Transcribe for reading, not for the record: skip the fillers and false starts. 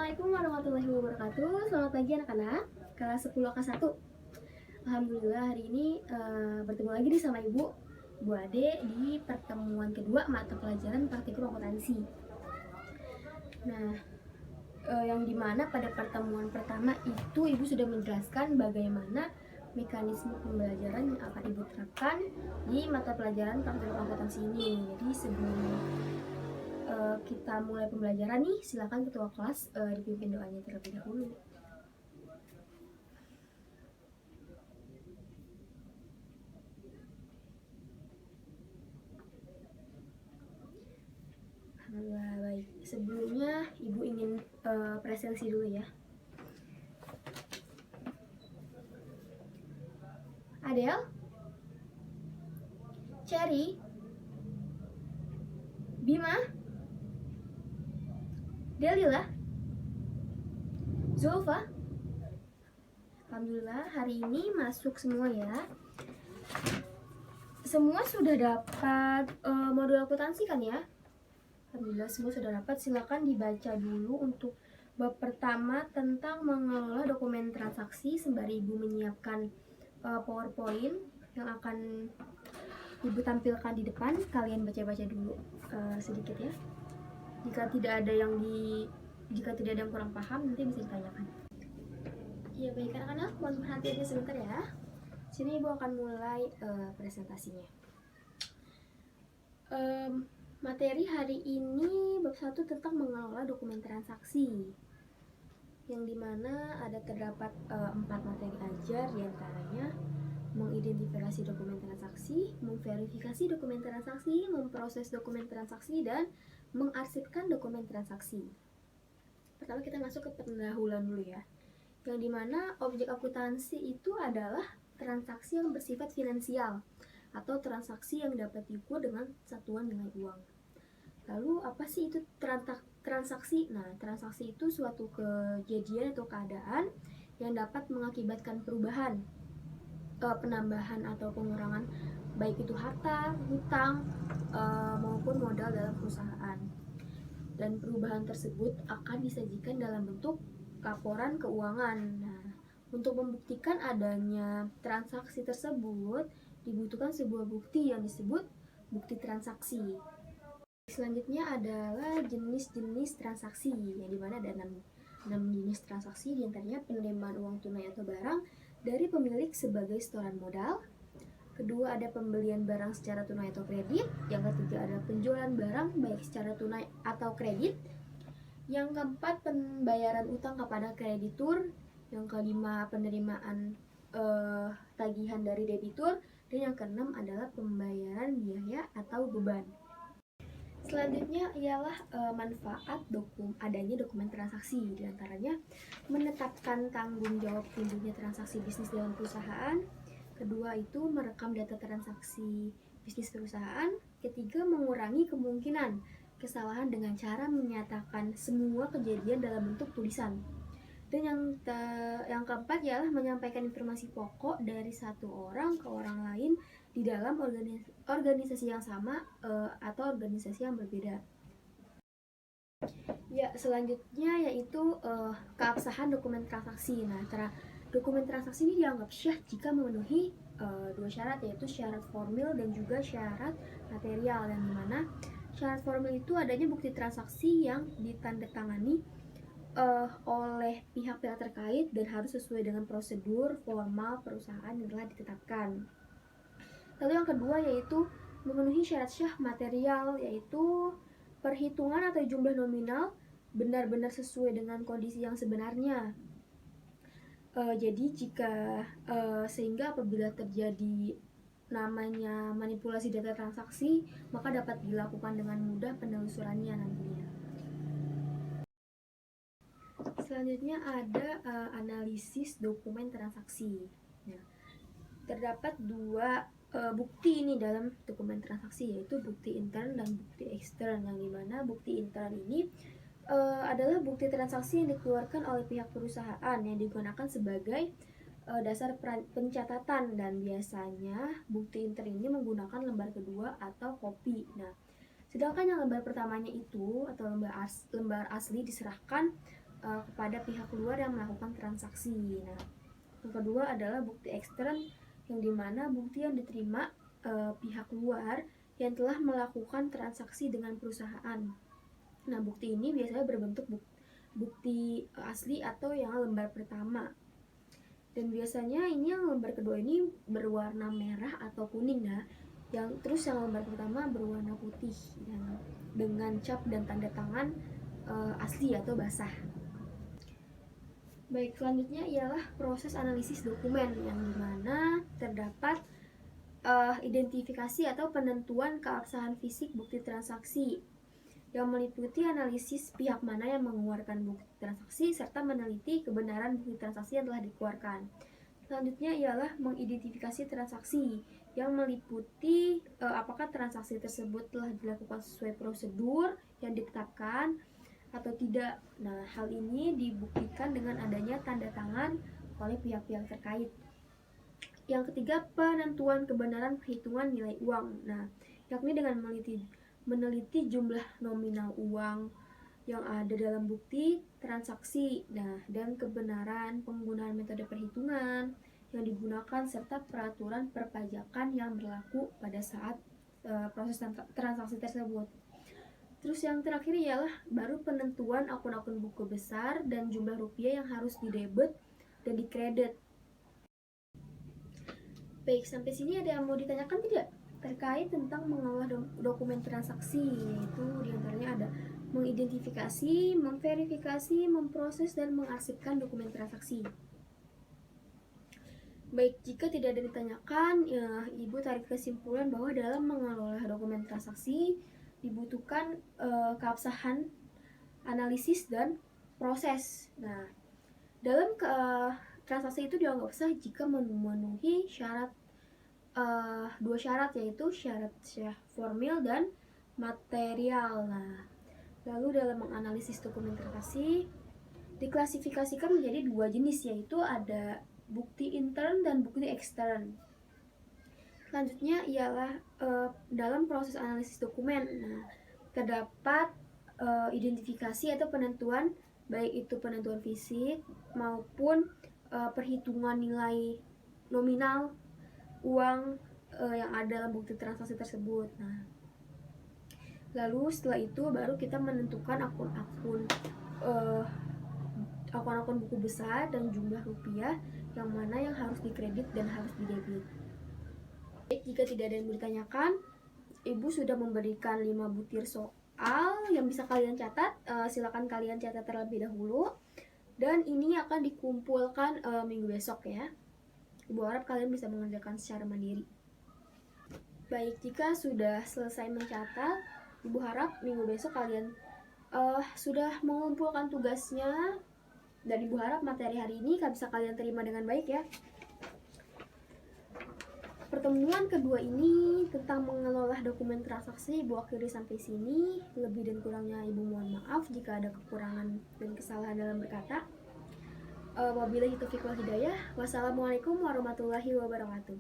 Assalamualaikum warahmatullahi wabarakatuh. Selamat pagi anak-anak kelas 10 kelas 1. Alhamdulillah hari ini bertemu lagi nih sama Ibu Ade di pertemuan kedua mata pelajaran praktikum akuntansi. Nah, yang dimana pada pertemuan pertama itu Ibu sudah menjelaskan bagaimana mekanisme pembelajaran yang akan Ibu terapkan di mata pelajaran praktikum akuntansi ini. Jadi sebelum kita mulai pembelajaran nih, silakan ketua kelas dipimpin doanya terlebih dahulu. Alhamdulillah, baik. Sebelumnya Ibu ingin presensi dulu ya. Adel, Cherry, Bima, Delila, Zulfa. Alhamdulillah hari ini masuk semua ya. Semua sudah dapat modul akuntansi kan ya? Alhamdulillah semua sudah dapat. Silakan dibaca dulu untuk bab pertama tentang mengelola dokumen transaksi sembari Ibu menyiapkan PowerPoint yang akan Ibu tampilkan di depan. Kalian baca-baca dulu sedikit ya. Jika tidak ada yang kurang paham nanti bisa ditanyakan. Iya baik anak-anak, mohon perhatiannya sebentar ya. Sini Ibu akan mulai presentasinya. Materi hari ini bab 1 tentang mengelola dokumen transaksi, yang dimana terdapat 4 materi ajar, diantaranya mengidentifikasi dokumen transaksi, memverifikasi dokumen transaksi, memproses dokumen transaksi, dan mengarsipkan dokumen transaksi. Pertama kita masuk ke pendahuluan dulu ya, yang dimana objek akuntansi itu adalah transaksi yang bersifat finansial atau transaksi yang dapat diukur dengan satuan nilai uang. Lalu apa sih itu transaksi? Nah, transaksi itu suatu kejadian atau keadaan yang dapat mengakibatkan perubahan, penambahan atau pengurangan baik itu harta, hutang, maupun modal dalam perusahaan. Dan perubahan tersebut akan disajikan dalam bentuk laporan keuangan. Nah, untuk membuktikan adanya transaksi tersebut dibutuhkan sebuah bukti yang disebut bukti transaksi. Selanjutnya adalah jenis-jenis transaksi, yang dimana ada 6 jenis transaksi, diantaranya penerimaan uang tunai atau barang dari pemilik sebagai setoran modal. Kedua ada pembelian barang secara tunai atau kredit. Yang ketiga ada penjualan barang baik secara tunai atau kredit. Yang keempat pembayaran utang kepada kreditur. Yang kelima penerimaan tagihan dari debitur. Dan yang keenam adalah pembayaran biaya atau beban. Selanjutnya ialah manfaat adanya dokumen transaksi, diantaranya menetapkan tanggung jawab timbulnya transaksi bisnis dalam perusahaan. Kedua itu merekam data transaksi bisnis perusahaan. Ketiga mengurangi kemungkinan kesalahan dengan cara menyatakan semua kejadian dalam bentuk tulisan. Dan yang keempat ialah menyampaikan informasi pokok dari satu orang ke orang lain di dalam organisasi yang sama atau organisasi yang berbeda. Ya, selanjutnya yaitu keabsahan dokumen transaksi. Nah, dokumen transaksi ini dianggap syah jika memenuhi 2 syarat, yaitu syarat formil dan juga syarat material, yang dimana syarat formil itu adanya bukti transaksi yang ditandatangani oleh pihak-pihak terkait dan harus sesuai dengan prosedur formal perusahaan yang telah ditetapkan. Lalu yang kedua yaitu memenuhi syarat syah material, yaitu perhitungan atau jumlah nominal benar-benar sesuai dengan kondisi yang sebenarnya. Jadi sehingga apabila terjadi namanya manipulasi data transaksi, maka dapat dilakukan dengan mudah penelusurannya nantinya. Selanjutnya ada analisis dokumen transaksi. Nah, terdapat 2 bukti ini dalam dokumen transaksi, yaitu bukti intern dan bukti ekstern, yang dimana bukti intern ini adalah bukti transaksi yang dikeluarkan oleh pihak perusahaan yang digunakan sebagai dasar pencatatan, dan biasanya bukti intern ini menggunakan lembar kedua atau kopi. Nah, sedangkan yang lembar pertamanya itu atau lembar asli diserahkan kepada pihak luar yang melakukan transaksi. Nah, yang kedua adalah bukti ekstern, yang dimana bukti yang diterima pihak luar yang telah melakukan transaksi dengan perusahaan. Nah, bukti ini biasanya berbentuk bukti asli atau yang lembar pertama. Dan biasanya ini yang lembar kedua ini berwarna merah atau kuning ya. Terus yang lembar pertama berwarna putih dan dengan cap dan tanda tangan asli atau basah. Baik, selanjutnya ialah proses analisis dokumen, yang dimana terdapat identifikasi atau penentuan keabsahan fisik bukti transaksi yang meliputi analisis pihak mana yang mengeluarkan bukti transaksi serta meneliti kebenaran bukti transaksi yang telah dikeluarkan. Selanjutnya ialah mengidentifikasi transaksi yang meliputi apakah transaksi tersebut telah dilakukan sesuai prosedur yang ditetapkan atau tidak. Nah, hal ini dibuktikan dengan adanya tanda tangan oleh pihak-pihak terkait. Yang ketiga, penentuan kebenaran perhitungan nilai uang. Nah, yakni dengan meneliti jumlah nominal uang yang ada dalam bukti transaksi, nah, dan kebenaran penggunaan metode perhitungan yang digunakan serta peraturan perpajakan yang berlaku pada saat proses transaksi tersebut. Terus yang terakhir ialah baru penentuan akun-akun buku besar dan jumlah rupiah yang harus didebet dan dikredit. Baik, sampai sini ada yang mau ditanyakan tidak? Terkait tentang mengolah dokumen transaksi, yaitu diantaranya ada mengidentifikasi, memverifikasi, memproses, dan mengarsipkan dokumen transaksi. Baik, jika tidak ada ditanyakan, ya, Ibu tarik kesimpulan bahwa dalam mengelola dokumen transaksi dibutuhkan keabsahan, analisis, dan proses. Nah, dalam transaksi itu dianggap sah jika memenuhi syarat dua syarat, yaitu syarat formil dan material. Nah, lalu dalam menganalisis dokumen transaksi diklasifikasikan menjadi dua jenis, yaitu ada bukti intern dan bukti ekstern. Selanjutnya ialah dalam proses analisis dokumen. Nah, terdapat identifikasi atau penentuan, baik itu penentuan fisik maupun perhitungan nilai nominal uang yang ada dalam bukti transaksi tersebut. Nah, lalu setelah itu baru kita menentukan akun-akun buku besar dan jumlah rupiah yang mana yang harus dikredit dan harus didebit. Jika tidak ada yang ditanyakan, Ibu sudah memberikan 5 butir soal yang bisa kalian catat. Silakan kalian catat terlebih dahulu. Dan ini akan dikumpulkan minggu besok ya. Ibu harap kalian bisa mengerjakan secara mandiri. Baik, jika sudah selesai mencatat, Ibu harap minggu besok kalian sudah mengumpulkan tugasnya. Dan Ibu harap materi hari ini bisa kalian terima dengan baik ya. Pertemuan kedua ini tentang mengelola dokumen transaksi Ibu akhiri sampai sini. Lebih dan kurangnya Ibu mohon maaf jika ada kekurangan dan kesalahan dalam berkata. Wabillahi taufiq wal hidayah. Wassalamualaikum warahmatullahi wabarakatuh.